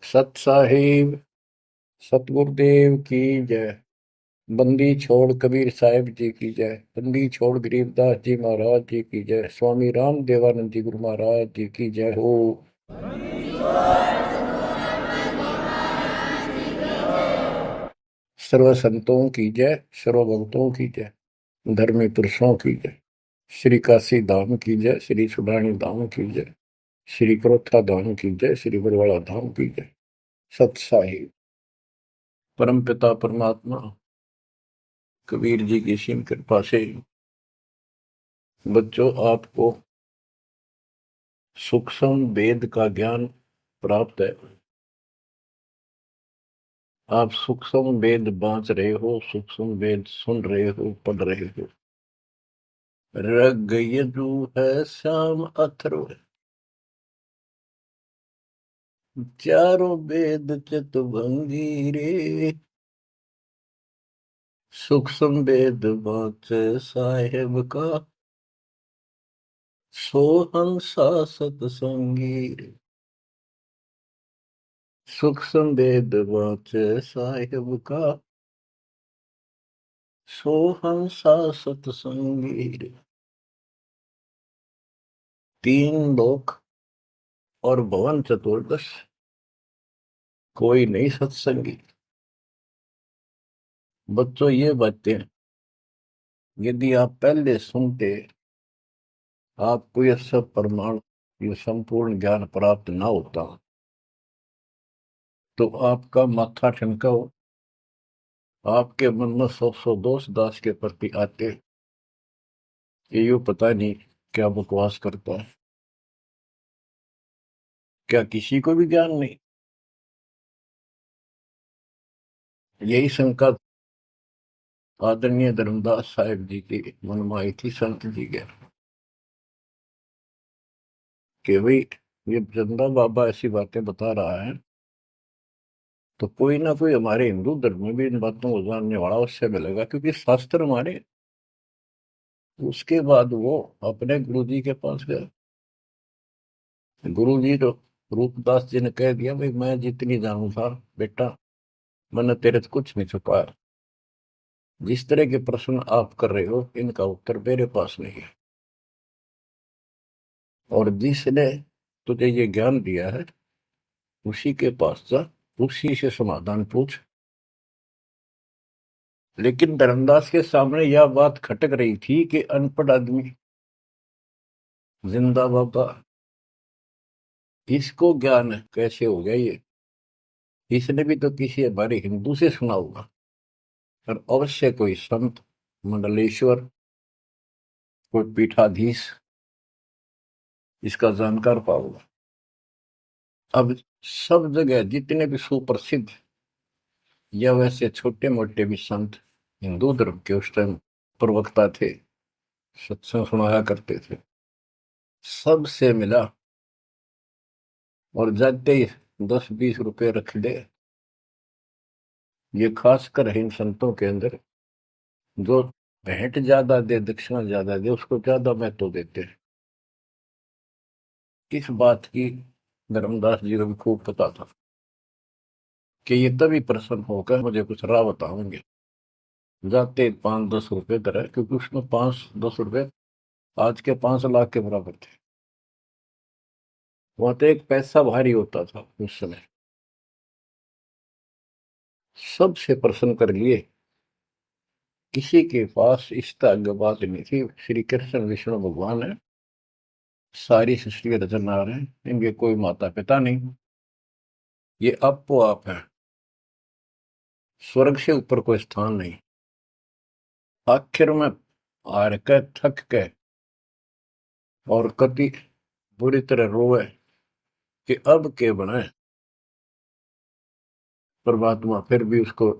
सत साहिब सतगुरुदेव की जय। बंदी छोड़ कबीर साहिब जी की जय। बंदी छोड़ गरीबदास जी महाराज जी की जय। स्वामी राम देवानंद जी गुरु महाराज जी की जय हो। सर्व संतों की जय, सर्व भक्तों की जय, धर्मी पुरुषों की जय। श्री काशी धाम की जय, श्री सुडानी धाम की जय, श्री क्रोथा धाम की जय, श्री बरवाड़ा धाम की जय। सत साहिब परम पिता परमात्मा कबीर जी की सीम कृपा से बच्चों आपको सूक्ष्म वेद का ज्ञान प्राप्त है। आप सूक्ष्म वेद बांच रहे हो, सूक्ष्म वेद सुन रहे हो, पढ़ रहे हो। ऋग यजु है श्याम अथर्व, चारों वेद चितभंगी रे। सूक्ष्म वेद बांच साहेब का, सोहंसा सतसंगी रे। सूक्ष्म वेद बांच साहेब का, सोहंसा सतसंगी रे। तीन लोक और भवन चतुर्दश, कोई नहीं सत्संगी। बच्चों ये बातें यदि आप पहले सुनते, आपको यह सब प्रमाण, ये संपूर्ण ज्ञान प्राप्त ना होता तो आपका माथा ठनका हो, आपके मन में सौ दोष दास के प्रति आते। ये यूं पता नहीं क्या बकवास करता है, क्या किसी को भी ज्ञान नहीं। यही शंका आदरणीय धर्मदास साहिब जी के मन में आई थी संत जी के, कि भाई ये चंदा बाबा ऐसी बातें बता रहा है तो कोई ना कोई हमारे हिंदू धर्म में भी इन बातों को जानने वाला अवश्य मिलेगा, क्योंकि शास्त्र हमारे। उसके बाद वो अपने गुरु जी के पास गए। गुरु जी तो रूपदास जी ने कह दिया, भाई मैं जितनी जानू था बेटा, मैंने तेरे से कुछ नहीं छुपाया। जिस तरह के प्रश्न आप कर रहे हो इनका उत्तर मेरे पास नहीं है, और जिसने तुझे ये ज्ञान दिया है उसी के पास जा, उसी से समाधान पूछ। लेकिन धर्मदास के सामने यह बात खटक रही थी कि अनपढ़ आदमी, जिंदा बाबा, इसको ज्ञान कैसे हो गया ये? इसने भी तो किसी हमारे हिंदू से सुना होगा, और अवश्य कोई संत, मंडलेश्वर, कोई पीठाधीश इसका जानकार पाओगे। अब सब जगह जितने भी सुप्रसिद्ध या वैसे छोटे मोटे भी संत हिंदू धर्म के उस टाइम प्रवक्ता थे, सत्संग सुनाया करते थे, सबसे मिला और जाते ही 10-20 रुपए रख दे। ये खासकर इन संतों के अंदर जो भेंट ज्यादा दे, दक्षिणा ज्यादा दे, उसको ज्यादा महत्व देते हैं। इस बात की धर्मदास जी को भी खूब पता था कि ये तभी प्रसन्न होकर मुझे कुछ राह बताएंगे। जाते 5-10 रुपए करे, क्योंकि उसमें 5-10 रुपए आज के 5 लाख के बराबर थे। वहां तो एक पैसा भारी होता था उस समय। सबसे प्रसन्न कर लिए, किसी के पास इस तरह बात नहीं थी। श्री कृष्ण विष्णु भगवान है, सारी सृष्टि के रचनहार है, इनके कोई माता पिता नहीं, ये आपो आप है, स्वर्ग से ऊपर कोई स्थान नहीं। आखिर में हार के, थक के और कति बुरी तरह रोए कि अब के बनाए। परमात्मा फिर भी उसको,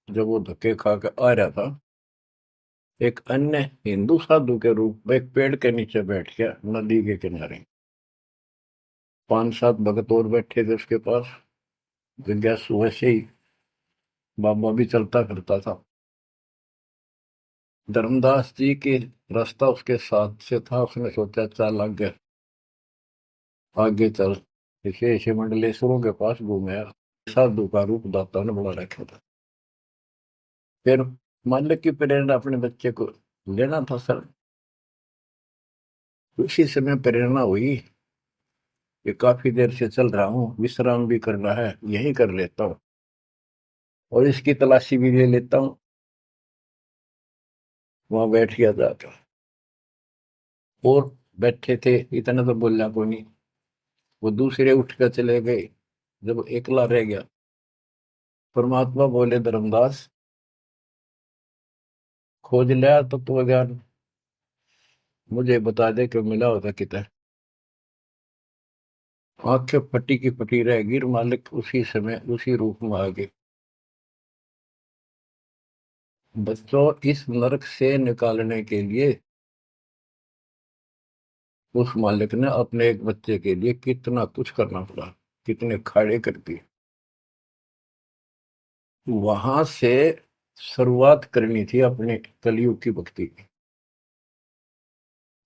जब वो धक्के खा के आ रहा था, एक अन्य हिंदू साधु के रूप में एक पेड़ के नीचे बैठ गया नदी के किनारे। 5-7 भगत और बैठे थे उसके पास। जिज्ञासु वैसे ही बाबा भी चलता फिरता था। धर्मदास जी के रास्ता उसके साथ से था, उसने सोचा चल आगे, आगे चल। इसे मंडलेश्वरों के पास घूमे। साधु का रूप दाता ने बड़ा रखा था। फिर मालिक की प्रेरणा अपने बच्चे को लेना था सर। उसी समय प्रेरणा हुई कि काफी देर से चल रहा हूँ, विश्राम भी करना है, यही कर लेता हूँ और इसकी तलाशी भी ले लेता हूँ। वहां बैठ गया जाकर और बैठे थे, इतना तो बोलना कोई नहीं। वो दूसरे उठ कर चले गए। जब एकला रह गया, परमात्मा बोले, धर्मदास खोज लिया तत्व ज्ञान, मुझे बता दे कि मिला होता कितना। आंखें फटी की फटी रह गिर, मालिक उसी समय उसी रूप में आ गए। बच्चों, इस नरक से निकालने के लिए उस मालिक ने अपने एक बच्चे के लिए कितना कुछ करना पड़ा, कितने खाड़े कर दिए। वहां से शुरुआत करनी थी अपने कलयुग की भक्ति की।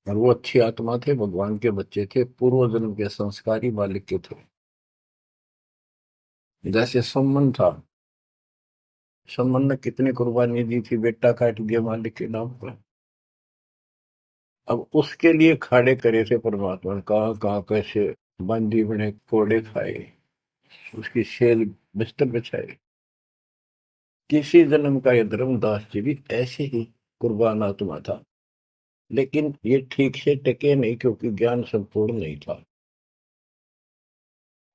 और वो अच्छी आत्मा थे, भगवान के बच्चे थे, पूर्व जन्म के संस्कारी मालिक के थे। जैसे सम्मन था, सम्मन ने कितनी कुर्बानी दी थी, बेटा काट दिया मालिक के नाम पर। अब उसके लिए खाड़े करे थे परमात्मा ने, कहाँ कहाँ कैसे बंदी बने, कोड़े खाए, उसकी सेल बिस्तर बिछाए। किसी जन्म का ये धर्मदास जी भी ऐसे ही कुर्बान आत्मा था, लेकिन ये ठीक से टिके नहीं क्योंकि ज्ञान संपूर्ण नहीं था।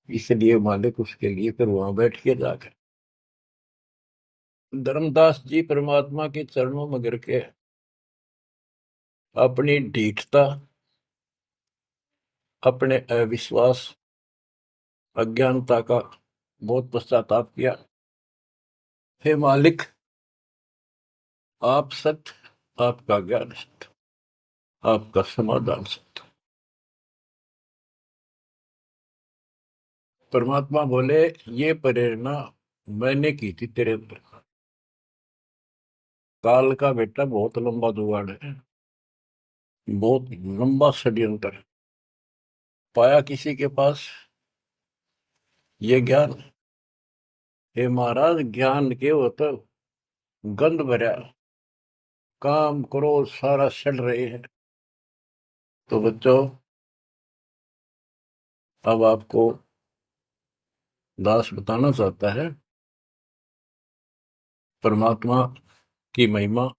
इसलिए मालिक उसके लिए फिर वहां बैठ के जाकर धर्मदास जी परमात्मा के चरणों में गिर के अपनी ढीठता, अपने अविश्वास, अज्ञानता का बहुत पश्चाताप किया। हे मालिक, आप सत्य, आपका ज्ञान सत्य, आपका समाधान सत्य। परमात्मा बोले, ये प्रेरणा मैंने की थी तेरे अंदर। काल का बेटा बहुत लंबा जुगाड़ है, बहुत लंबा षड्यंत्र है। पाया किसी के पास ये ज्ञान। हे महाराज, ज्ञान के वो तो गंध भरा, काम करो सारा सड़ रहे हैं। तो बच्चों, अब आपको दास बताना चाहता है परमात्मा की महिमा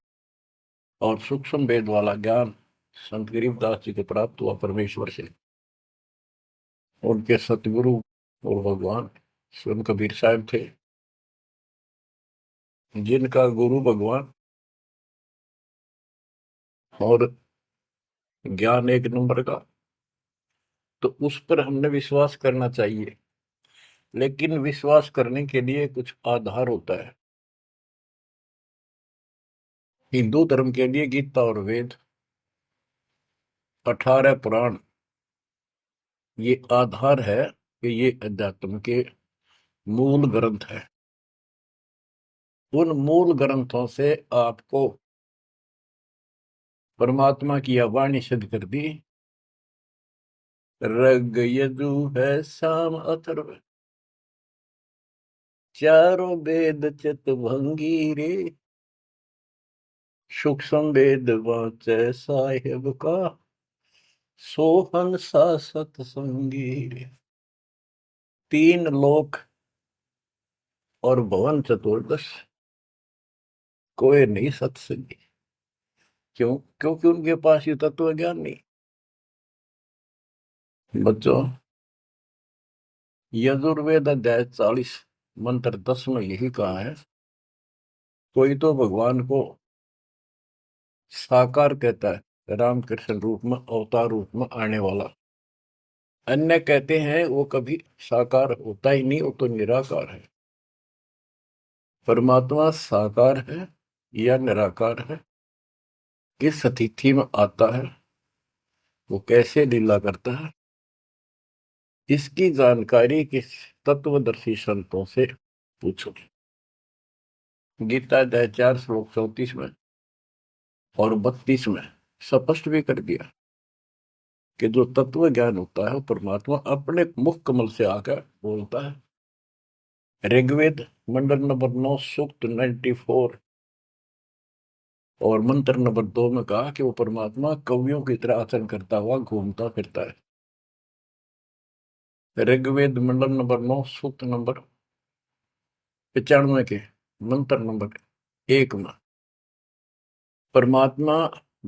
और सूक्ष्म वेद वाला ज्ञान संत गरीबदास जी को प्राप्त हुआ परमेश्वर से। उनके सतगुरु और भगवान स्वयं कबीर साहब थे, जिनका गुरु भगवान और ज्ञान एक नंबर का। तो उस पर हमने विश्वास करना चाहिए, लेकिन विश्वास करने के लिए कुछ आधार होता है। हिंदू धर्म के लिए गीता और वेद, 18 पुराण, ये आधार है कि ये अध्यात्म के मूल ग्रंथ है। उन मूल ग्रंथों से आपको परमात्मा की वाणी सिद्ध कर दी। ऋग यजु है साम अथर्व, चारों वेद चित भंगी रे, सूक्ष्म वेद वाचे साहेब का, सोहन सा सतसंगी रे। तीन लोक और भवन चतुर्दश, कोई नहीं सत्संगी। क्यों? क्योंकि उनके पास ये तत्व ज्ञान नहीं। बच्चों, यजुर्वेद अध्याय 40 मंत्र 10 में यही कहा है, कोई तो भगवान को साकार कहता है, रामकृष्ण रूप में, अवतार रूप में आने वाला। अन्य कहते हैं वो कभी साकार होता ही नहीं, वो तो निराकार है। परमात्मा साकार है या निराकार है, किस स्थिति में आता है, वो कैसे लीला करता है, इसकी जानकारी किस तत्वदर्शी संतों से पूछो। गीता अध्याय 4 श्लोक 34 में और 32 में स्पष्ट भी कर दिया कि जो तत्व ज्ञान होता है वो परमात्मा अपने मुख कमल से आकर बोलता है। ऋग्वेद मंडल नंबर 9 सूक्त 94 और मंत्र नंबर 2 में कहा कि वो परमात्मा कवियों की तरह आचरण करता हुआ घूमता फिरता है। ऋग्वेद मंडल नंबर 9 सूक्त नंबर 95 के मंत्र नंबर 1 में परमात्मा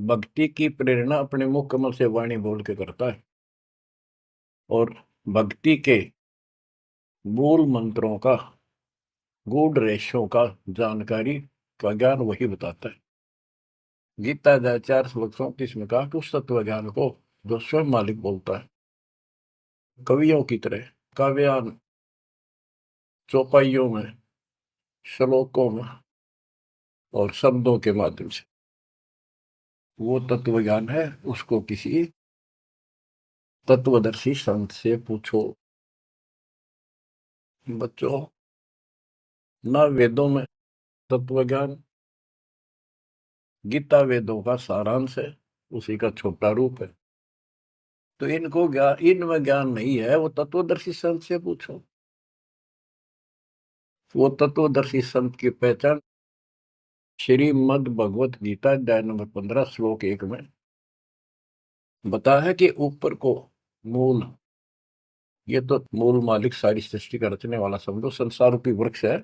भक्ति की प्रेरणा अपने मुख कमल से वाणी बोल के करता है और भक्ति के मूल मंत्रों का गूढ़ रहस्यों का जानकारी का ज्ञान वही बताता है। गीता अध्याय 4 श्लोक 34 में कहा कि उस तत्व ज्ञान को जो स्वयं मालिक बोलता है कवियों की तरह काव्यान चौपाइयों में श्लोकों में और शब्दों के माध्यम से वो तत्व ज्ञान है, उसको किसी तत्वदर्शी संत से पूछो। बच्चों, न वेदों में तत्व ज्ञान, गीता वेदों का सारांश है, उसी का छोटा रूप है। तो इनको ज्ञान, इनमें ज्ञान नहीं है, वो तत्वदर्शी संत से पूछो। वो तत्वदर्शी संत की पहचान श्रीमद् भगवत गीता अध्याय नंबर 15 श्लोक 1 में बताया है कि ऊपर को मूल, ये तो मूल मालिक सारी सृष्टि का रचने वाला समझो, संसार रूपी वृक्ष है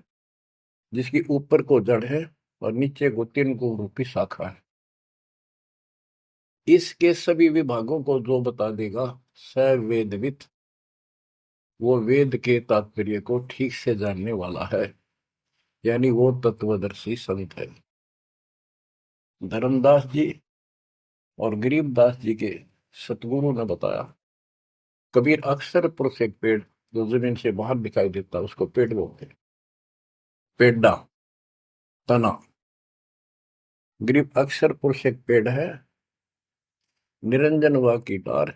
जिसकी ऊपर को जड़ है और नीचे को 3 गुण रूपी शाखा है। इसके सभी विभागों को जो बता देगा स वेदविद, वो वेद के तात्पर्य को ठीक से जानने वाला है, यानी वो तत्वदर्शी संत है। धर्मदास जी और गरीबदास जी के सतगुरु ने बताया, कबीर अक्सर पुरुष एक पेड़ जो जमीन से बाहर दिखाई देता उसको पेड़ बोलते हैं, पेड़ा, तना। गरीब अक्सर पुरुष एक पेड़ है, निरंजन व कीटार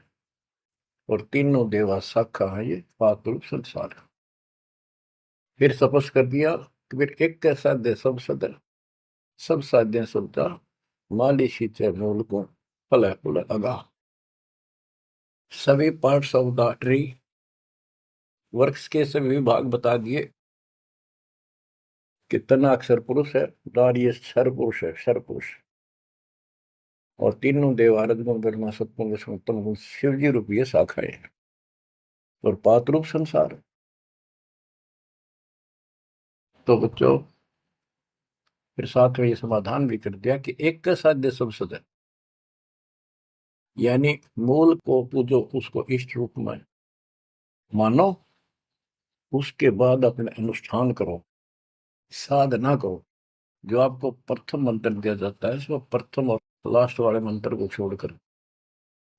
और तीनों देवा शाखा है, ये पातुल संसार। फिर तपस कर दिया कबीर, एक के साध्य सब सदर, सब साध्य सबदा, माली सींचे मूल को, फल फूल अगा। सभी पार्ट्स ऑफ द ट्री, वृक्ष के सभी विभाग बता दिए कि तना अक्षर पुरुष है, डाल ये क्षर पुरुष है, क्षर पुरुष, और तीनों देव रजगुण ब्रह्मा सत्पुरुष विष्णु उत्तम गुण शिव जी रूपी शाखाएं और पात रूप संसार। तो बच्चों, फिर साथ में ये समाधान भी कर दिया कि एक का साध्य सब सद है, यानी मूल को पूजो, उसको इष्ट रूप में मानो, उसके बाद अपने अनुष्ठान करो, साधना करो। जो आपको प्रथम मंत्र दिया जाता है उसमें प्रथम और लास्ट वाले मंत्र को छोड़कर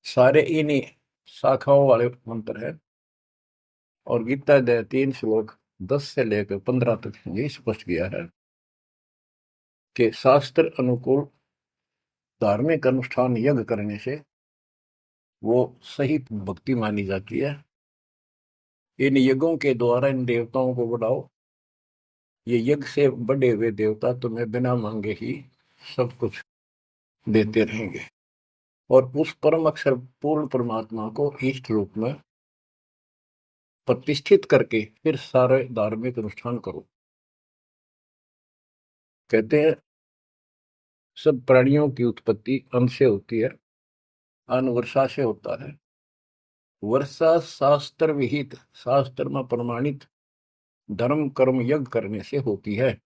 सारे इन्हीं शाखाओं वाले मंत्र है। और गीता अध्याय 3 श्लोक 10 से लेकर 15 तक ये स्पष्ट किया है कि शास्त्र अनुकूल धार्मिक अनुष्ठान यज्ञ करने से वो सही भक्ति मानी जाती है। इन यज्ञों के द्वारा इन देवताओं को बढ़ाओ, ये यज्ञ से बड़े हुए देवता तुम्हें बिना मांगे ही सब कुछ देते रहेंगे। और उस परम अक्षर पूर्ण परमात्मा को इष्ट रूप में प्रतिष्ठित करके फिर सारे धार्मिक अनुष्ठान करो। कहते हैं सब प्राणियों की उत्पत्ति अन्न से होती है, अन्न वर्षा से होता है। वर्षा शास्त्र विहित, शास्त्र में प्रमाणित धर्म कर्म यज्ञ करने से होती है।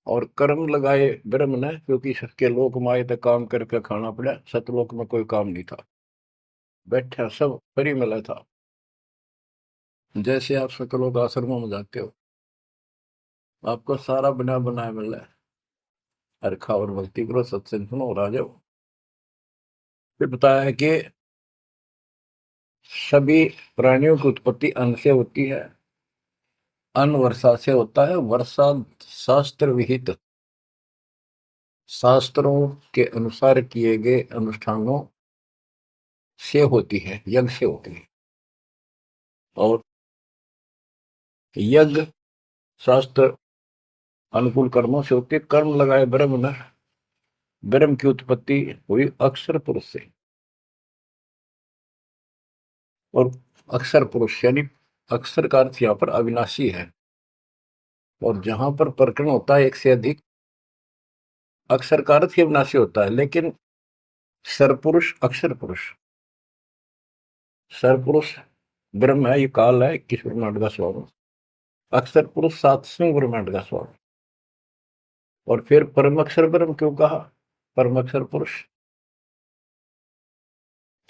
और कर्म लगाए ब्रह्म ने, क्योंकि सबके लोक माए तक काम करके खाना पड़ा, सतलोक में कोई काम नहीं था, बैठा सब फ्री मिला था। जैसे आप सतलोक आश्रमों में जाते हो, आपको सारा बना बनाया मिल रहा है, हर खाओ और भक्ति करो, सत्संग सुनो और आ जाओ। फिर बताया है कि सभी प्राणियों की उत्पत्ति अन्न से होती है, अन्न वर्षा से होता है। वर्षा शास्त्र विहित, शास्त्रों के अनुसार किए गए अनुष्ठानों से होती है, यज्ञ से होती है। और यज्ञ शास्त्र अनुकूल कर्मों से होती है। कर्म लगाए ब्रह्म ने, ब्रह्म की उत्पत्ति हुई अक्षर पुरुष से, और अक्षर पुरुष यानी अक्षर का अर्थ यहाँ पर अविनाशी है। और जहां पर प्रकरण होता है एक से अधिक, अक्सर कारक के विनाशी होता है, लेकिन सरपुरुष अक्षर पुरुष, सरपुरुष ब्रह्म है, ये काल है 21 ब्रह्मांड का स्वामी, अक्षर पुरुष 7वें ब्रह्मांड का स्वामी। और फिर परम अक्षर ब्रह्म क्यों कहा, परम अक्षर पुरुष,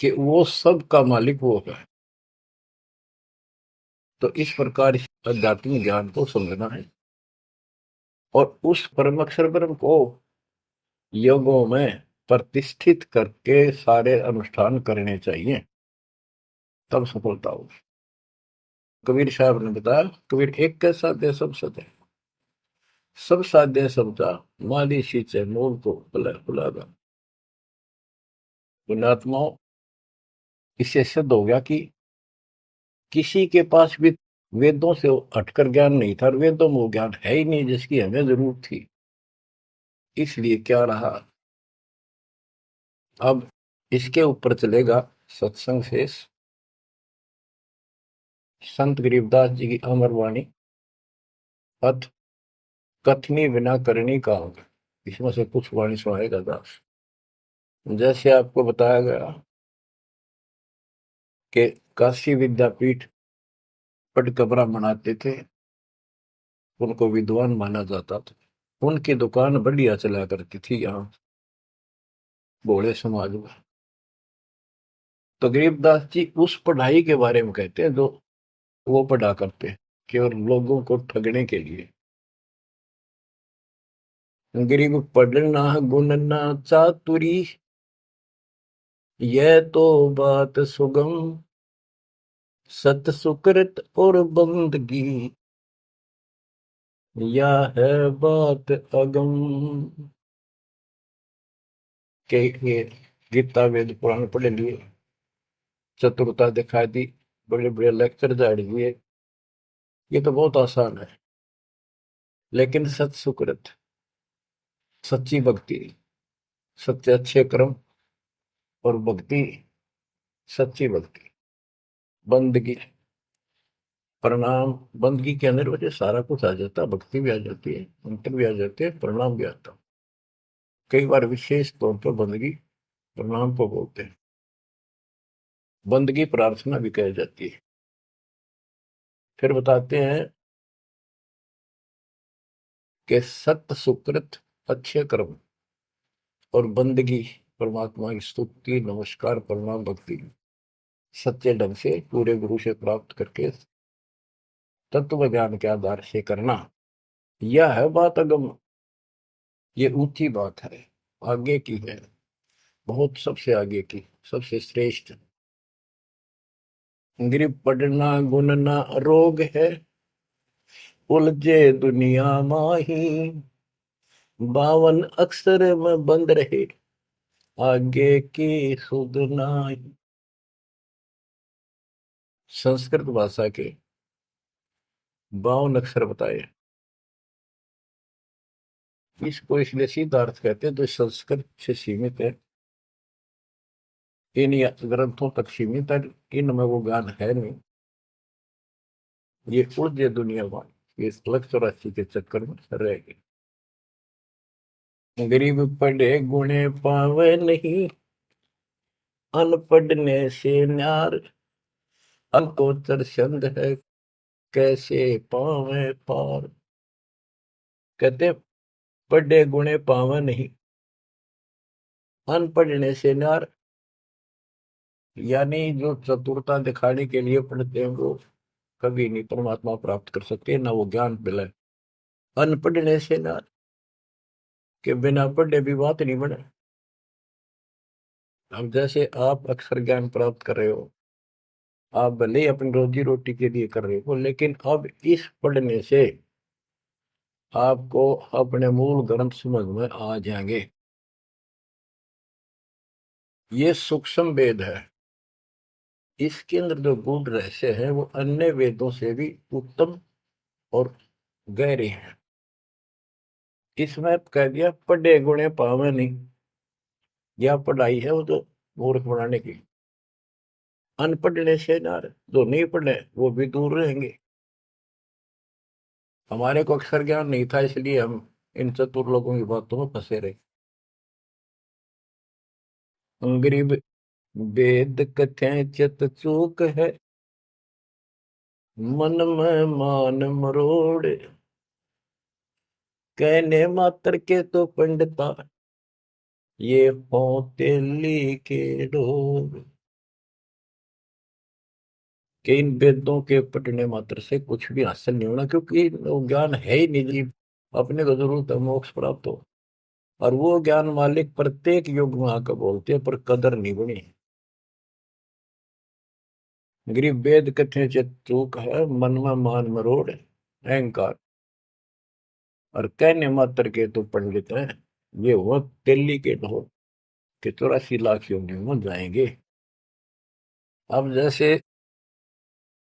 कि वो सब का मालिक वो है। तो इस प्रकार आध्यात्मिक ज्ञान को समझना है और उस परम अक्षर ब्रह्म को योगों में प्रतिष्ठित करके सारे अनुष्ठान करने चाहिए, तब सफलता हो। कबीर साहब ने बताया, कबीर एक कैसा दे सब सदे, सब साध्य समझा, माली सींचे मूल को बुलागा। पुण्यात्माओं, इससे सिद्ध हो गया कि किसी के पास भी वेदों से हटकर ज्ञान नहीं था, और वेदों में वो ज्ञान है ही नहीं जिसकी हमें जरूरत थी। इसलिए क्या रहा, अब इसके ऊपर चलेगा सत्संग शेष, संत गरीबदास जी की अमर वाणी, अथ कथनी बिना करनी का होगा। इसमें से कुछ वाणी सुनाएगा दास। जैसे आपको बताया गया कि काशी विद्यापीठ पढ़ ब्राह्मण आते थे, उनको विद्वान माना जाता था, उनकी दुकान बढ़िया चला करती थी यहाँ भोले समाज में। तो गरीबदास जी उस पढ़ाई के बारे में कहते हैं जो वो पढ़ा करते हैं, केवल लोगों को ठगने के लिए। गरीब पढ़ना गुणना चातुरी, यह तो बात सुगम, सत सुकृत और बंदगी, यह है बात अगम। के गीता वेद पुराण पढ़े लिए, चतुरता दिखा दी, बड़े बड़े लेक्चर झाड़ दिए, ये तो बहुत आसान है। लेकिन सत सुकृत, सच्ची भक्ति, सच्चे अच्छे कर्म और भक्ति, सच्ची भक्ति, बंदगी, प्रणाम, बंदगी के अंदर वजह सारा कुछ आ जाता है, भक्ति भी आ जाती है, मंत्र भी आ जाते हैं, प्रणाम भी आता है। कई बार विशेष तौर पर बंदगी प्रणाम को बोलते हैं, बंदगी प्रार्थना भी कही जाती है। फिर बताते हैं कि सत्य सुकृत अच्छे कर्म और बंदगी, परमात्मा की स्तुति नमस्कार प्रणाम भक्ति, सच्चे ढंग से पूरे गुरु से प्राप्त करके तत्व ज्ञान के आधार से करना, यह है बात अगम। ये ऊंची बात है, आगे की है, बहुत सबसे आगे की, सबसे श्रेष्ठ। गरीब पढ़ना गुणना रोग है, उलझे दुनिया माही, 52 अक्षर में बंद रहे, आगे की सुध नाही। संस्कृत भाषा के 52 अक्षर बताए, इसको इसलिए सिद्धार्थ कहते हैं, तो संस्कृत से सीमित है, इन ग्रंथों तक सीमित है, इनमें वो ज्ञान है नहीं। ये उलझे दुनिया में, ये लक्ष्य 84 के चक्कर में रह गए। गरीब पढ़े गुणे पावे नहीं, अनपढ़ने से न्यार, अकोचर छंद है, कैसे पावे पार। कहते पढ़े गुणे पावे नहीं, अनपढ़ने से न्यार, यानी जो चतुरता दिखाने के लिए पढ़ते हैं वो कभी नहीं परमात्मा प्राप्त कर सकते, ना वो ज्ञान मिले। अनपढ़ने से न्यार, के बिना पढ़े भी बात नहीं बने। अब जैसे आप अक्षर ज्ञान प्राप्त कर रहे हो, आप भले ही अपनी रोजी रोटी के लिए कर रहे हो, लेकिन अब इस पढ़ने से आपको अपने मूल ग्रंथ समझ में आ जाएंगे। ये सूक्ष्म वेद है, इसके अंदर जो गूढ़ रहस्य है वो अन्य वेदों से भी उत्तम और गहरे हैं। इसमें कह दिया पढ़े गुणे पावे नहीं, यह पढ़ाई है वो तो मूर्ख बनाने की। अनपढ़ने से ना, जो नहीं पढ़े वो भी दूर रहेंगे। हमारे को अक्षर ज्ञान नहीं था, इसलिए हम इन चतुर लोगों की बातों में फंसे रहे। गरीब वेद कथें चित चूक है, मन में मान मरोड़, कहने मात्र के तो पंडिता, ये होते के डोर। कि इन वेदों के पढ़ने मात्र से कुछ भी हासिल नहीं होना, क्योंकि वो ज्ञान है ही नहीं जी। अपने को जरूरत है मोक्ष प्राप्त हो, और वो ज्ञान मालिक प्रत्येक युग में आकर बोलते हैं, पर कदर नहीं बनी। गरीब वेद कथे चित चूक है, मन में मान मरोड़, अहंकार, और कहने मात्र के तो पंडित है, ये हुआ दिल्ली के ढोल के 84 लाख योनियों में जाएंगे। अब जैसे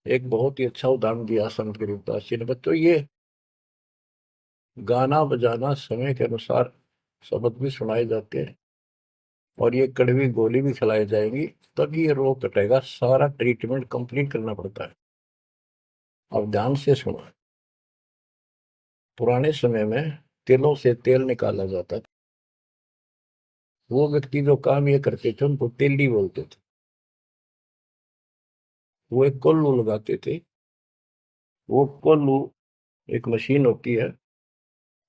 एक बहुत ही अच्छा उदाहरण दिया संत गरीबदास जी ने, बच्चों ये गाना बजाना समय के अनुसार शब्द भी सुनाए जाते हैं, और ये कड़वी गोली भी खिलाई जाएंगी, तब ये रोग कटेगा। सारा ट्रीटमेंट कंप्लीट करना पड़ता है। अब ध्यान से सुनो। पुराने समय में तिलों से तेल निकाला जाता था। वो व्यक्ति जो काम ये करते थे उनको तेली बोलते थे। वो एक कोल्लू लगाते थे। वो कोल्लू एक मशीन होती है,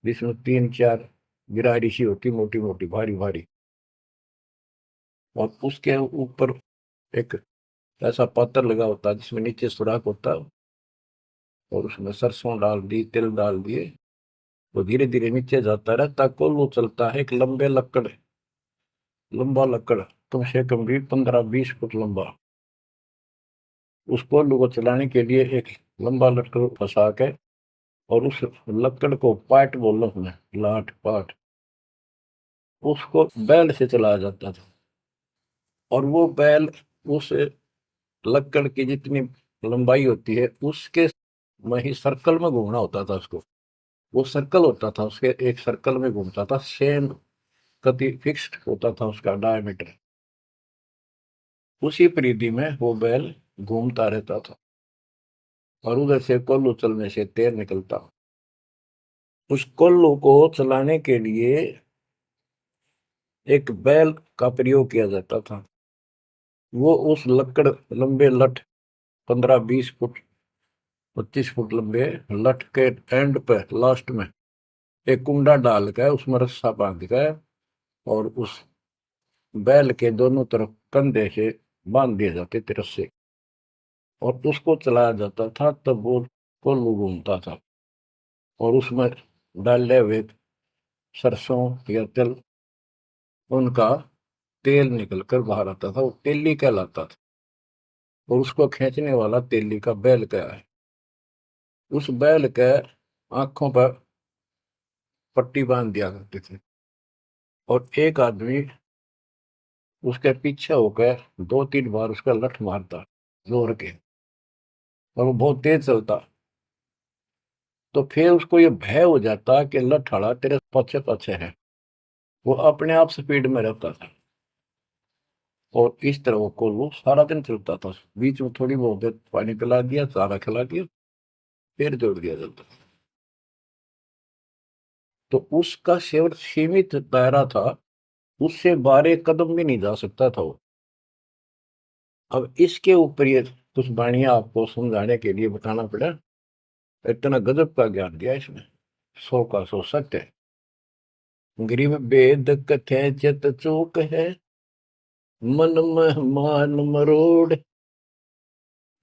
जिसमें 3 4 गिरारी सी होती, मोटी मोटी भारी भारी, और उसके ऊपर एक ऐसा पात्र लगा होता है जिसमें नीचे सुराख होता है, और उसमें सरसों डाल दी, तिल डाल दिए, वो धीरे धीरे नीचे जाता रहता। कोल्लू चलता है, एक लंबा लकड़, कम से कम भी 15 20 फुट लंबा। उस कोल्लू को चलाने के लिए एक लंबा लकड़ फंसा के, और उस लकड़ को पाट बोलो उसमें, लाठ पाट, उसको बैल से चलाया जाता था। और वो बैल उस लकड़ की जितनी लंबाई होती है उसके में ही सर्कल में घूमना होता था उसको। वो सर्कल होता था, उसके एक सर्कल में घूमता था, सेम कति फिक्स्ड होता था उसका डायमीटर। उसी परिधि में वो बैल घूमता रहता था, और उधर से कोल्लू चलने से तेल निकलता। उस कोल्लू को चलाने के लिए एक बैल का प्रयोग किया जाता था। वो उस लकड़ लंबे लठ, 15 20 फुट 25 फुट लंबे लठ के एंड पे, लास्ट में एक कुंडा डाल कर उसमें रस्सा बांध कर, और उस बैल के दोनों तरफ कंधे से बांध दिए जाते थे रस्से, और उसको चलाया जाता था। तब वो कोल्लू घूमता था, और उसमें डाले हुए सरसों या तिल, उनका तेल निकलकर बाहर आता था। वो तेली कहलाता था, और उसको खींचने वाला तेली का बैल का है। उस बैल के आंखों पर पट्टी बांध दिया करते थे, और एक आदमी उसके पीछे होकर 2 3 बार उसका लठ मारता जोर के, और वो बहुत तेज चलता। तो फिर उसको ये भय हो जाता कि लठाड़ा तेरे पीछे पीछे है। वो अपने आप स्पीड में रहता था, और इस तरह वो कोल्लू सारा दिन चलता था। बीच में थोड़ी बहुत देर पानी पिला दिया, चारा खिला दिया, फिर जोड़ दिया जाता। तो उसका केवल सीमित दायरा था, उससे 12 कदम भी नहीं जा सकता था वो। अब इसके ऊपर ये कुछ वाणियां आपको समझाने के लिए बताना पड़ा। इतना गजब का ज्ञान दिया इसमें, 100 का 100 सत्य है। गरीब वेद कथे चित चूक है, मन में मान मरोड़,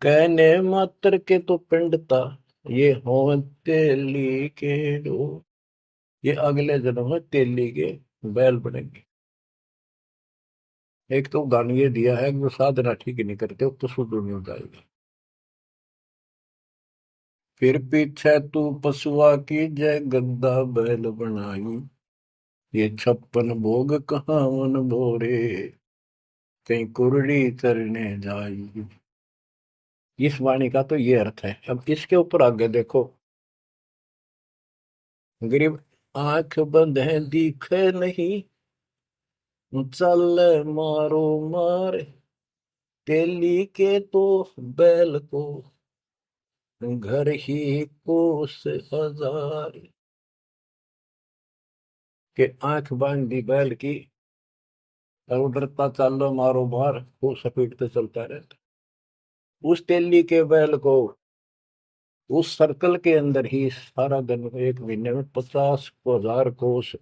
कहने मात्र के तो पिंडता, ये हो तेली के डो। ये अगले जन्म में तेली के बैल बनेंगे। एक तो उदाहरण ये दिया है कि जो साधना ठीक नहीं करते तो शुद्ध नहीं हो जाएगा। फिर पीछे तू पशुआ की जय, गद्दा बैल बनाई, ये 56 भोग कहाँ मन भोरे, कहीं कुरड़ी चरने जाई। इस वाणी का तो ये अर्थ है। अब इसके ऊपर आगे देखो। गरीब आंख बंद है दिखे नहीं, चल मारो मार, तेली के तो बैल को, घर ही कोस हजार, के आंख बांध दी बैल की, और उधरता चालो मारो मार, वो सपेटते चलता रहता। उस तेली के बैल को उस सर्कल के अंदर ही सारा दिन, एक महीने में 50,000 कोस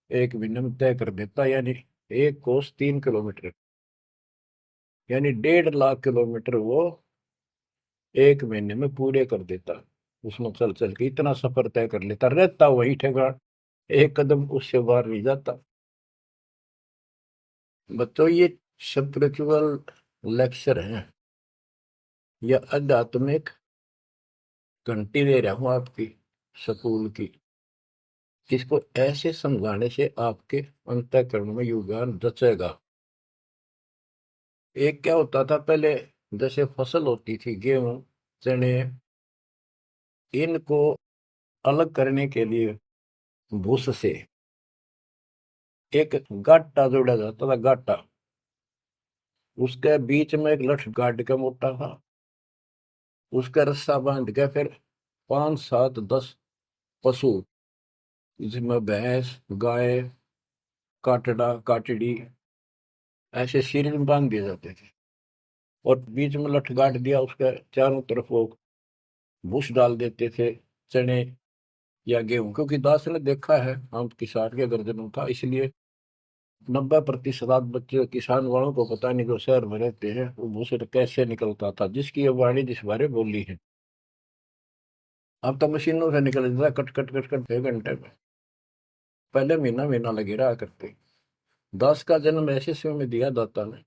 एक महीने में तय कर देता। यानी एक कोस 3 किलोमीटर, यानी 1.5 लाख किलोमीटर वो एक महीने में पूरे कर देता। उसमें चल चल के इतना सफर तय कर लेता, रहता वही ठेकान, एक कदम उससे बाहर नहीं जाता। बच्चों, ये स्पिरिचुअल लेक्चर है या आध्यात्मिक घंटी दे रहा हूं आपकी स्कूल की। इसको ऐसे समझाने से आपके अंतःकरण में योगदान रचेगा। एक क्या होता था पहले, जैसे फसल होती थी गेहूं, चने, इनको अलग करने के लिए भूस से एक गाटा जोड़ा जाता था, गाटा। उसके बीच में एक लठ गाड़ के मोटा था, उसका रस्सा बांध के फिर 5, 7, 10 पशु, जिसमें भैंस, गाय, काटड़ा, काटड़ी, ऐसे सीरियल में बांध दिए जाते थे। और बीच में लठ गाड़ दिया, उसके चारों तरफ वो भूस डाल देते थे, चने या गेहूं। क्योंकि दास ने देखा है, हम किसान के गर्जनों था, इसलिए 90% बच्चे किसान वालों को पता नहीं, जो शहर में रहते हैं, वो भूसे कैसे निकलता था, जिसकी ये वाणी जिस बारे बोली है। अब तो मशीनों से निकल जाता है, कट कट कट कट 1 घंटे में। पहले महीना महीना लगे रहा करते। दास का जन्म ऐसे समय में दिया दाता ने,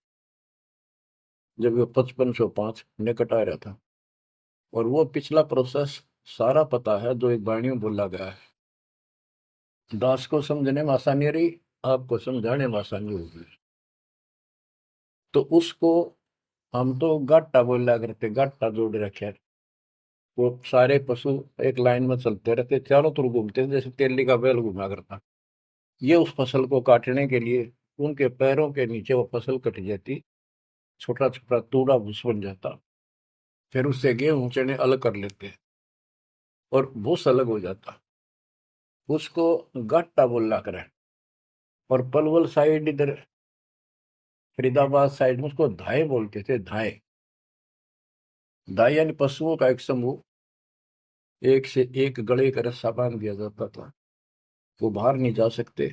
जब वो 5505 निकट आ रहा था। और वो पिछला प्रोसेस सारा पता है, जो एक वाणी में बोला गया है। दास को समझने में आसानी रही, आपको समझाने में आसानी होगी। तो उसको हम तो गाटा बोला करते, गाटा जोड़ रखे। वो सारे पशु एक लाइन में चलते रहते, चारों तरफ घूमते, जैसे तेली का बैल घुमा करता। ये उस फसल को काटने के लिए उनके पैरों के नीचे वो फसल कट जाती, छोटा छोटा तूड़ा भूस बन जाता। फिर उससे गेहूं चने अलग कर लेते और भूस अलग हो जाता। उसको गाटा बोला करे। और पलवल साइड, इधर फरीदाबाद साइड में उसको धाए बोलते थे, धाए। धाए यानी पशुओं का एक समूह, एक से एक गले का रस्सा बांध दिया जाता था। वो बाहर नहीं जा सकते,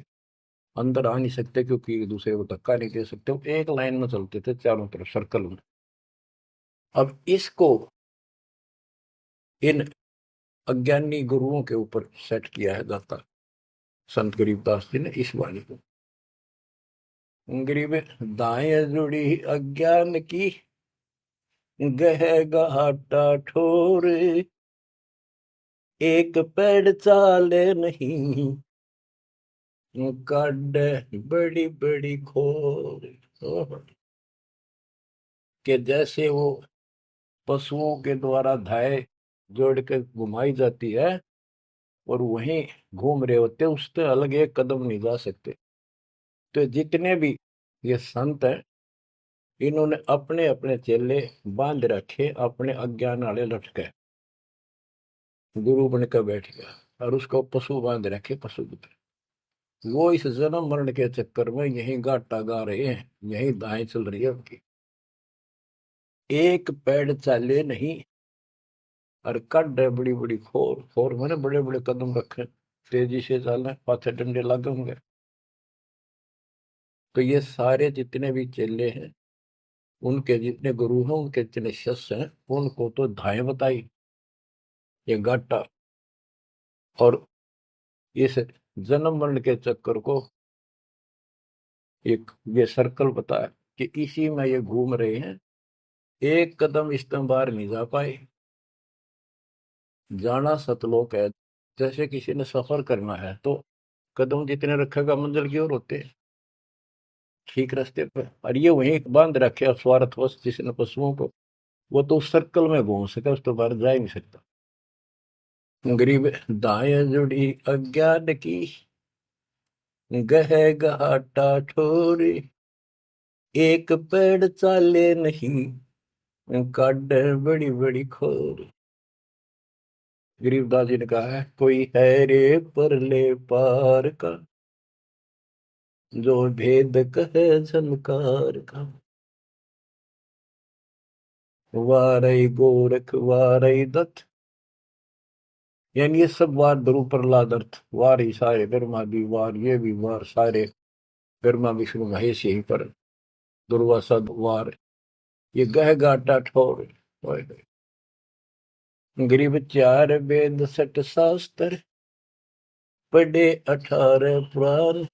अंदर आ नहीं सकते, क्योंकि एक दूसरे को धक्का नहीं दे सकते। वो एक लाइन में चलते थे चारों तरफ सर्कल में। अब इसको इन अज्ञानी गुरुओं के ऊपर सेट किया है दाता संत गरीबदास जी ने इस वाणी को। गरीब दाएं जुड़ी अज्ञान की, गह घाटा ठोर, एक पेड़ चाले नहीं, काट बड़ी बड़ी खोर। के जैसे वो पशुओं के द्वारा धाय जोड़ के घुमाई जाती है, और वहीं घूम रहे होते, उससे अलग एक कदम नहीं जा सकते। तो जितने भी ये संत हैं, इन्होंने अपने अपने चेले बांध रखे, अपने अज्ञान वाले लटके। गुरु बनकर बैठ गया और उसको पशु बांध रखे, पशु की तरह। वो इस जन्म मरण के चक्कर में यही गाटा गा रहे हैं, यही दाएं चल रही है उनकी। एक पेड़ चाले नहीं, और कड है बड़ी बड़ी खोर। खोर मैंने बड़े बड़े कदम रखे, तेजी से चलना, पाथे डंडे लगे होंगे। तो ये सारे जितने भी चेले हैं, उनके जितने गुरु हैं, उनके जितने शिष्य हैं, उनको तो धाए बताई, ये गाटा। और इस जन्म मरण के चक्कर को एक ये सर्कल बताया कि इसी में ये घूम रहे हैं, एक कदम इस तरह बाहर नहीं जा पाए। जाना सतलोक है। जैसे किसी ने सफर करना है, तो कदम जितने रखेगा मंजिल की ओर होते हैं, ठीक रास्ते पर। और ये वहीं बांध रखे स्वार्थवश जिसने पशुओं को, वो तो उस सर्कल में घूम सके, उस तो बाहर जा ही नहीं सकता। गरीब दाएं जुड़ी अज्ञान की, गह घाटा ठोरे, एक पेड़ चाले नहीं, काट बड़ी बड़ी खोर। गरीबदास जी ने कहा है, कोई है रे परले पार का, जो भेद कहे झनकार का, वारई गोरख वारई दत्त। यानी ये सब वार ध्रुव प्रहलाद अर्थ, वार ही सारे, ब्रह्मा भी वार, ये भी वार, सारे ब्रह्मा विष्णु महेश यहीं पर, दुर्वासा वार, ये गह गाटा ठोर। गरीब चार वेद सट शास्त्र, पढ़े 18 पुराण,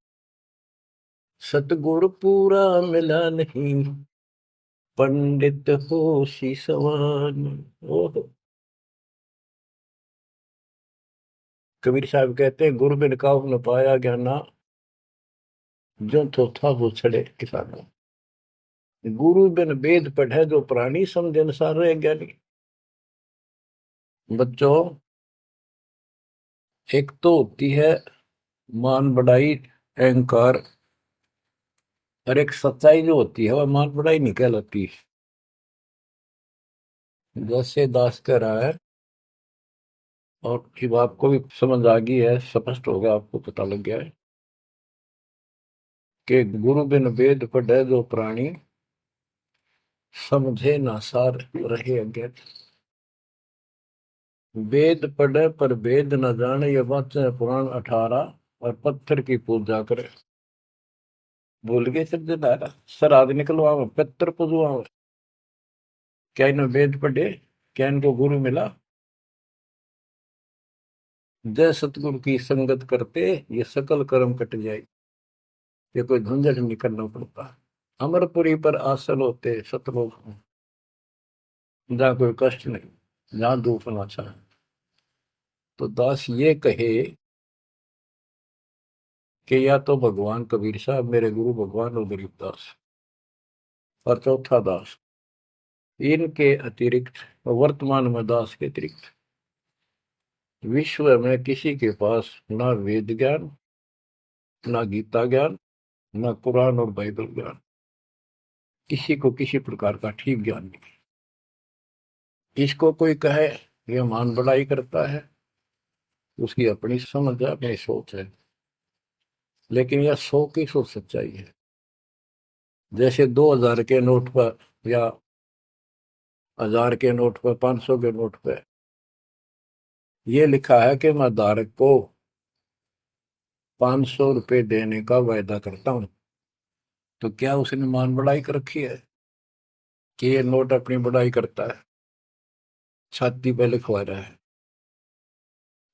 सतगुरु पूरा मिला नहीं, पंडित हो सी समान। ओह, कबीर साहब कहते हैं, गुरु बिन काहू न पाया ज्ञाना, जो तो था वो छड़े किसाना। गुरु बिन वेद पढ़े जो प्राणी, समझे अनुसार रहे ज्ञानी। बच्चों, एक तो होती है मान बढ़ाई, अहंकार, और एक सच्चाई जो होती है वह मान बढ़ाई नहीं कहलाती। जैसे दास कह रहा है, और जब आपको भी समझ आ गई है, स्पष्ट हो गया, आपको पता लग गया है कि गुरु बिन वेद पढ़े जो प्राणी, समझे ना सार रहे अज्ञात। वेद पढ़े पर वेद न जाने, ये वाचे पुराण 18, और पत्थर की पूजा करे। भूल गए सब जनारा, श्राद्ध निकलवाओ, पितर पुजवाओ। क्या इन्हें वेद पढ़े, क्या इनको गुरु मिला? जय सतगुरु की संगत करते, ये सकल कर्म कट जाए। ये कोई झंझट नहीं करना पड़ता। अमरपुरी पर आसन होते सतलोक में, जहाँ कोई कष्ट नहीं, जहाँ दुख ना चाहे। तो दास ये कहे कि या तो भगवान कबीर साहब मेरे गुरु भगवान और गरीबदास, और चौथा दास, इनके अतिरिक्त, वर्तमान में दास के अतिरिक्त विश्व में किसी के पास ना वेद ज्ञान, ना गीता ज्ञान, ना कुरान और बाइबल ज्ञान, किसी को किसी प्रकार का ठीक ज्ञान नहीं। इसको कोई कहे यह मान बढ़ाई करता है, उसकी अपनी समझ है, अपनी सोच है, लेकिन यह 100% सच्चाई है। जैसे 2000 के नोट पर, या 1000 के नोट पर, 500 के नोट पर यह लिखा है कि मैं धारक को 500 रुपए देने का वायदा करता हूं, तो क्या उसने मान बढ़ाई कर रखी है कि ये नोट अपनी बढ़ाई करता है, छाती पे लिखवा रहा है?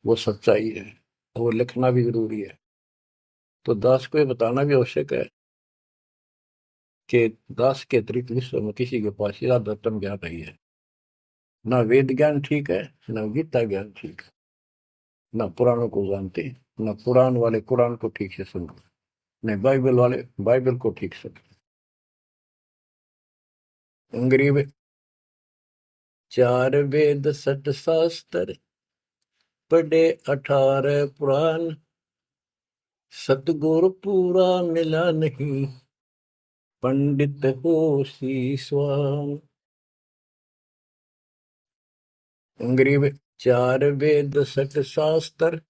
वो सच्चाई है, वो लिखना भी जरूरी है। तो दास को ये बताना भी आवश्यक है कि दास के अतिरिक्त विश्व में किसी के पास ज्यादा तम ज्ञान नहीं है। ना वेद ज्ञान ठीक है, ना गीता ज्ञान ठीक है, ना पुराणों को जानते, ना पुराण वाले कुरान को ठीक से सुनते, नहीं बाइबल वाले बाइबल को ठीक से। गरीब चार वेद सट शास्त्र, पढ़े 18 पुराण, सतगुरु पूरा मिला नहीं, पंडित हो शीशवान। गरीब चार वेद सट शास्त्र,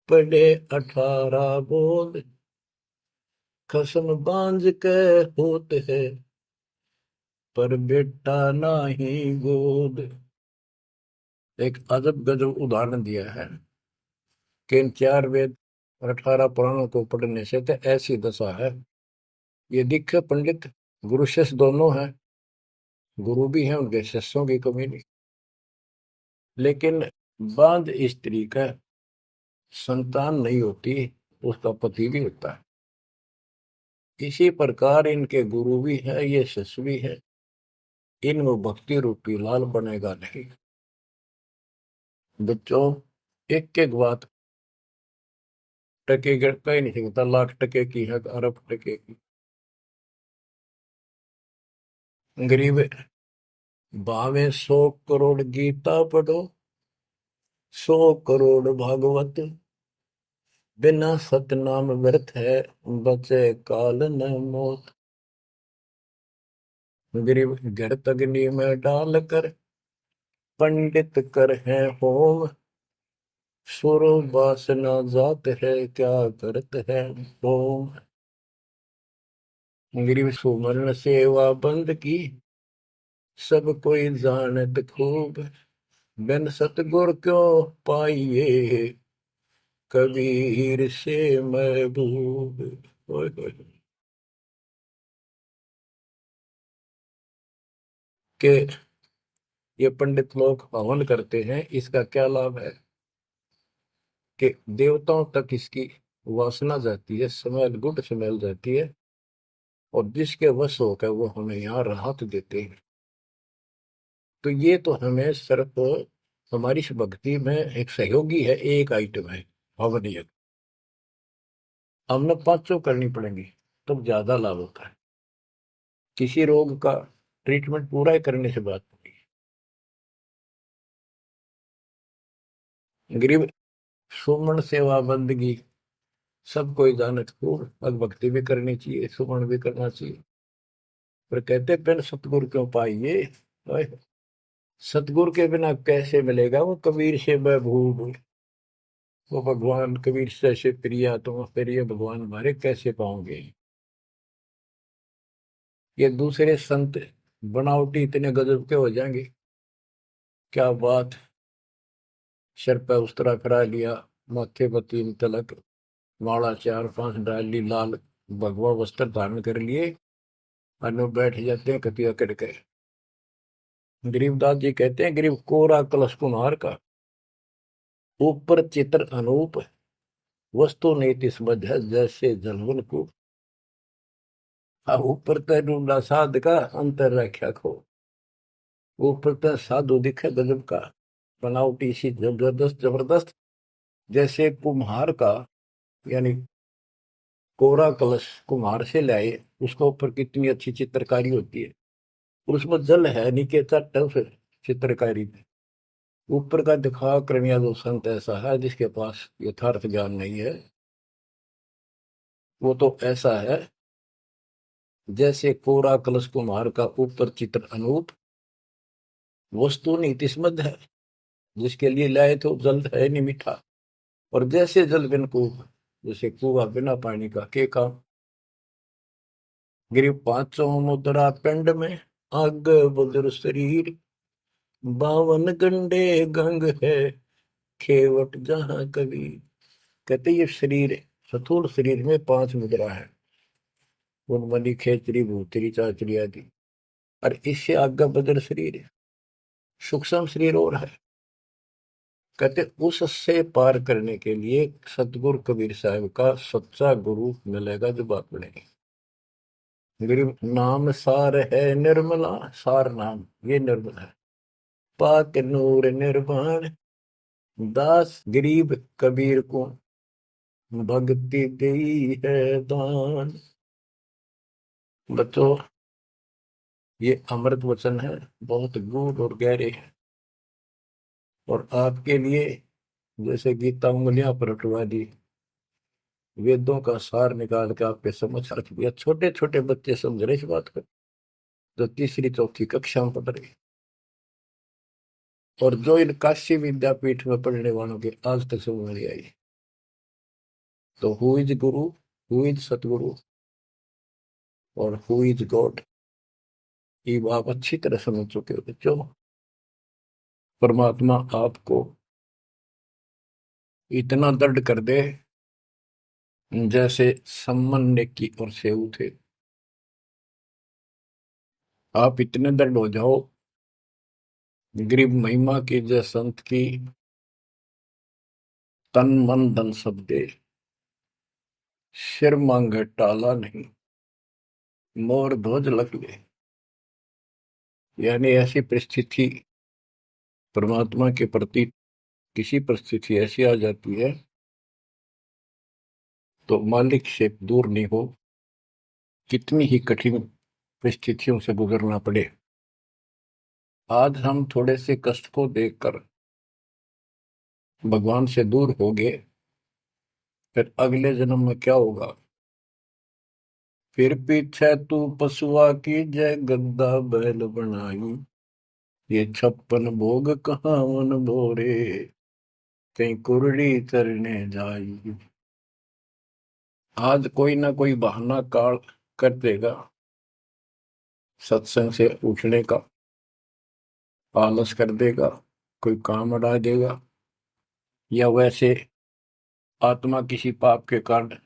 पढ़े 18 बोध, कसम बांझ के होते है, पर बेटा नाही गोद। एक अजब गजब उदाहरण दिया है कि इन 4 वेद और 18 पुराणों को पढ़ने से तो ऐसी दशा है, ये दिखे पंडित गुरु शिष्य दोनों हैं, गुरु भी हैं, उनके शिष्यों की कमी नहीं, लेकिन बांझ स्त्री का संतान नहीं होती, उसका पति भी होता है। इसी प्रकार इनके गुरु भी है, ये शिष्य भी है, इनमें भक्ति रूपी लाल बनेगा नहीं। बच्चों, एक एक बात टके का ही नहीं सकता, लाख टके की है, अरब टके की। गरीब भावे 100 करोड़ गीता पढ़ो, 100 करोड़ भागवत, बिना सतनाम व्यर्थ है, बचे काल न मौत। गरीब घर अग्नि में डाल कर, पंडित कर है होम, सुर वासना जात है, क्या करत है होम। गिरिव सुमरण सेवा बंद की, सब कोई जानत खूब। बिन सतगुर क्यों पाइए, कबीर से महबूब। ओए होए। के ये पंडित लोग हवन करते हैं, इसका क्या लाभ है कि देवताओं तक इसकी वासना जाती है, स्मेल, गुड स्मेल जाती है, और जिसके वश होकर वो हमें यहाँ राहत देते हैं। तो ये तो हमें सिर्फ हमारी इस भक्ति में एक सहयोगी है, एक आइटम है हवन यज्ञ। हमने पांचों करनी पड़ेंगी तब ज्यादा लाभ होता है। किसी रोग का ट्रीटमेंट पूरा ही करने से बात होती है। गरीब सुमन सेवा बंदगी, सब कोई जानत खूब। भग भक्ति भी करनी चाहिए, सुमन भी करना चाहिए। पर कहते बिन सतगुरु क्यों पाइए, ओए, सतगुरु के बिना कैसे मिलेगा वो कबीर से महबूब। वो भगवान कबीर से ऐसे प्रिया, तुम फिर ये भगवान हमारे कैसे पाओगे। ये दूसरे संत बनावटी इतने गजब के हो जाएंगे, क्या बात। सिर पर उस्तरा करा लिया, माथे पर 3 तिलक, माला 4-5 डाल ली, लाल भगवा वस्त्र धारण कर लिए, और बैठ जाते हैं कतिया करके। गरीबदास जी कहते हैं, गरीब कोरा कलश कुम्हार का, ऊपर चित्र अनूप, वस्तु नीति समझ है जैसे जलवन को। ऊपर तूंडा साध का, अंतर रख्या खो। ऊपर तो साधु दिखे गजब का, बनावटी सी जबरदस्त जबरदस्त, जैसे कुम्हार का, यानी कोरा कलश कुम्हार से लाए, उसके ऊपर कितनी अच्छी चित्रकारी होती है, और उसमें जल है नीचे चट है उस चित्रकारी में। ऊपर का दिखा करनिया जो संत ऐसा है जिसके पास यथार्थ ज्ञान नहीं है, वो तो ऐसा है जैसे कोरा कलश कुम्हार का, ऊपर चित्र अनूप, वस्तु नीतिस्मद है, जिसके लिए लाए तो जल है नहीं मीठा। और जैसे जल बिन कुआं, जैसे कुआं बिना पानी का के काम। गिरी पांचों मुद्रा पिंड में, अग बुद्र शरीर, 52 गंग है, खेवट जहां कबीर। कहते ये शरीर, स्थूल शरीर में 5 मुद्रा है, उन्मनी खेचरी भूतरी चाचरी आदि। और इससे आगे बदर शरीर है, सूक्ष्म शरीर और है। कहते उससे पार करने के लिए सतगुरु कबीर साहब का सच्चा गुरु मिलेगा जो बात बनेगी। गरीब नाम सार है निर्मला, सार नाम ये निर्मल है, पाक नूर निर्वाण, दास गरीब कबीर को भक्ति दी है दान। बच्चों, ये अमृत वचन है, बहुत गूढ़ और गहरे है, और आपके लिए जैसे गीता उंगलियां पर उठवा दी, वेदों का सार निकाल के आपके समझ रख दिया। छोटे छोटे बच्चे समझ रहे इस बात को, जो तीसरी चौथी कक्षा में पढ़ रहे, और जो इन काशी विद्यापीठ में पढ़ने वालों के आज तक समझ नहीं आई। तो who is Guru, who is सतगुरु, और हु इज गॉड, ये आप अच्छी तरह समझ चुके हो बच्चों। परमात्मा आपको इतना दृढ़ कर दे, जैसे सम्मन ने की और सेऊ थे। आप इतने दृढ़ हो जाओ, गरीब महिमा की जय संत की, तन मन धन सब दे, सिर मांगे टाला नहीं, मोर ध्वज लग ले। यानी ऐसी परिस्थिति परमात्मा के प्रति, किसी परिस्थिति ऐसी आ जाती है तो मालिक से दूर नहीं हो, कितनी ही कठिन परिस्थितियों से गुजरना पड़े। आज हम थोड़े से कष्ट को देखकर भगवान से दूर हो गए, फिर अगले जन्म में क्या होगा। फिर पीछे तू पशुआ की जय, गद्दा बैल बनाई, ये 56 भोग कहाँ मन भोरे, कहीं कुरड़ी तरने जाई। आज कोई ना कोई बहाना काल कर देगा सत्संग से उठने का, आलस कर देगा, कोई काम अड़ा देगा, या वैसे आत्मा किसी पाप के कारण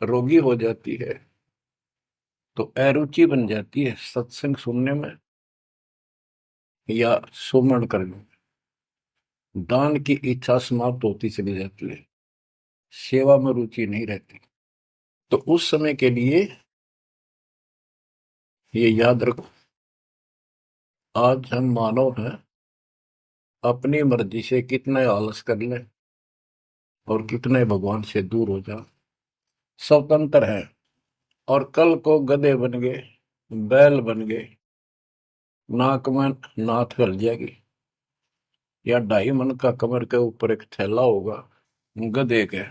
रोगी हो जाती है तो अरुचि बन जाती है सत्संग सुनने में या सुमरण करने में, दान की इच्छा समाप्त होती चली जाती है, सेवा में रुचि नहीं रहती। तो उस समय के लिए ये याद रखो, आज हम मानव हैं, अपनी मर्जी से कितने आलस कर लें और कितने भगवान से दूर हो जाए, स्वतंत्र है। और कल को गधे बन गए, बैल बन गए, नाक में नाथ गल जाएगी, या 2.5 मन का कमर के ऊपर एक थैला होगा गधे के,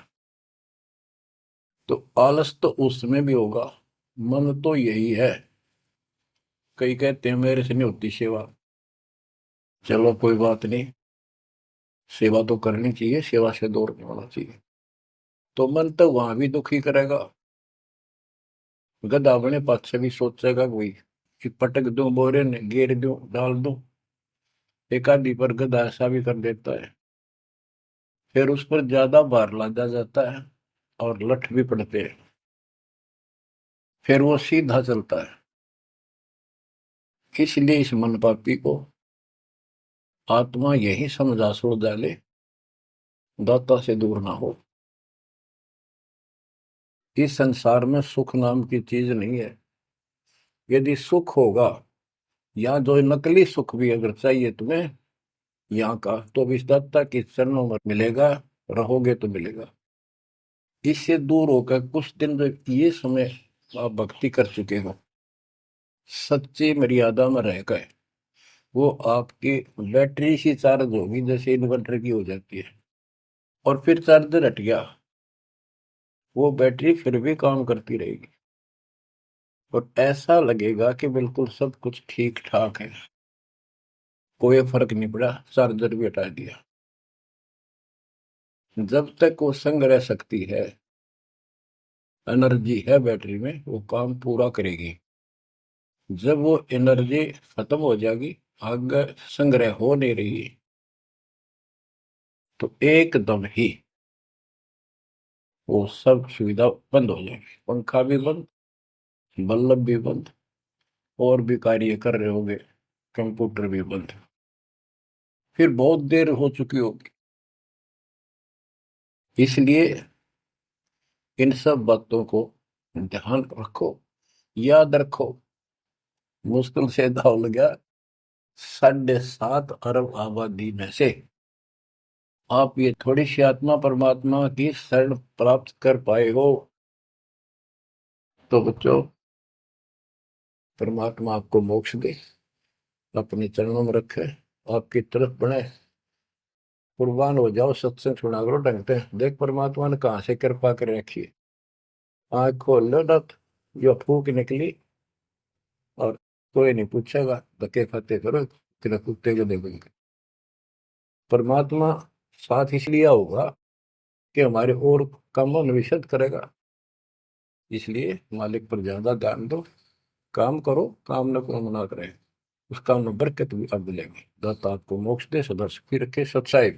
तो आलस तो उसमें भी होगा। मन तो यही है। कई कहते हैं मेरे से नहीं होती सेवा, चलो कोई बात नहीं, सेवा तो करनी चाहिए, सेवा से दूर नहीं होना चाहिए। तो मन तो वहां भी दुखी करेगा, गधा अपने पास से भी सोचेगा कि पटक दूं बोरे ने, घेर दूं, डाल दूं। एक आदि पर गधा ऐसा भी कर देता है, फिर उस पर ज्यादा भार लादा जाता है और लठ भी पड़ते हैं, फिर वो सीधा चलता है। इसलिए इस मन पापी को आत्मा यही समझा छोड़ डाले, दाता से दूर ना हो। इस संसार में सुख नाम की चीज नहीं है। यदि सुख होगा, या जो नकली सुख भी अगर चाहिए तुम्हें यहाँ का, तो इस दाता के चरणों में मिलेगा, रहोगे तो मिलेगा। इससे दूर होकर कुछ दिन जो ये समय आप भक्ति कर चुके हो, सच्ची मर्यादा में रह गए, वो आपकी बैटरी सी चार्ज होगी जैसे इन्वर्टर की हो जाती है, और फिर चार्जर हट गया, वो बैटरी फिर भी काम करती रहेगी और ऐसा लगेगा कि बिल्कुल सब कुछ ठीक ठाक है, कोई फर्क नहीं पड़ा, चार्जर भी हटा दिया। जब तक वो संग रह सकती है, एनर्जी है बैटरी में, वो काम पूरा करेगी। जब वो एनर्जी खत्म हो जाएगी, आगे संग्रह हो नहीं रही, तो एकदम ही वो सब सुविधा बंद हो जाएगी, पंखा भी बंद, बल्ब भी बंद, और भी कार्य कर रहे होंगे, कंप्यूटर भी बंद, फिर बहुत देर हो चुकी होगी। इसलिए इन सब बातों को ध्यान रखो, याद रखो। मुश्किल से दाव लगा 7.5 अरब आबादी में से आप ये थोड़ी सी आत्मा परमात्मा की शरण प्राप्त कर पाए हो। तो बच्चों, परमात्मा आपको मोक्ष दे, अपने चरणों में रखे, आपकी तरफ बढ़े, कुर्बान हो जाओ, सत्संग सुना करो ढंग से। देख परमात्मा ने कहां से कृपा कर रखी है। आँख खोल लो ना, जो फूक निकली, और कोई नहीं पूछेगा, धक्के खाते करो कि कुत्ते को देखोगे। परमात्मा साथ इसलिए होगा कि हमारे और कामों में विशद करेगा। इसलिए मालिक पर ज्यादा ध्यान दो, काम करो, काम न को मना करे, उस काम में बरकत भी अब मिलेगी। दाता आपको मोक्ष दे, सदा सुखी रखे, सत्साई।